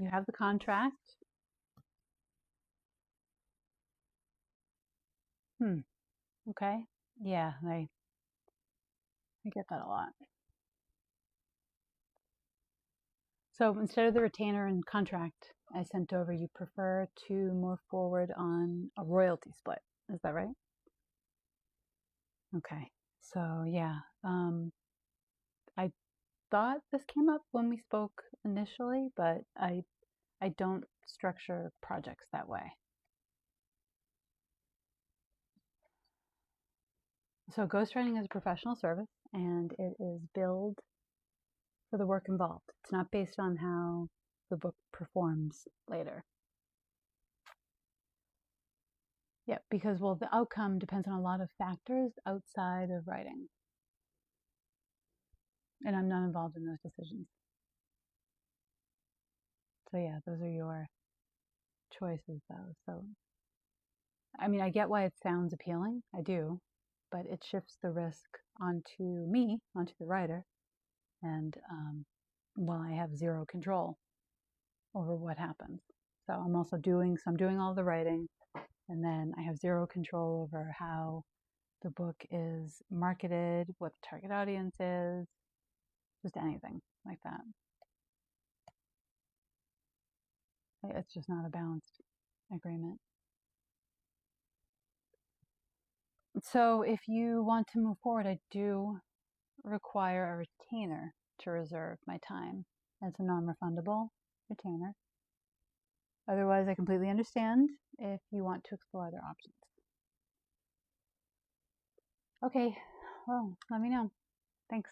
you have the contract. Okay. Yeah, I get that a lot. So instead of the retainer and contract I sent over, you prefer to move forward on a royalty split. Is that right? Okay. So yeah, I thought this came up when we spoke initially, but I don't structure projects that way. So ghostwriting is a professional service and it is billed for the work involved. It's not based on how the book performs later. Yeah, because well, the outcome depends on a lot of factors outside of writing. And I'm not involved in those decisions. So yeah, those are your choices though. So I mean, I get why it sounds appealing. I do, but it shifts the risk onto me, onto the writer, and well, I have zero control over what happens. So I'm doing all the writing, and then I have zero control over how the book is marketed, what the target audience is, just anything like that. It's just not a balanced agreement. So if you want to move forward, I do require a retainer to reserve my time. It's a non-refundable retainer. Otherwise, I completely understand if you want to explore other options. Okay, well, let me know. Thanks.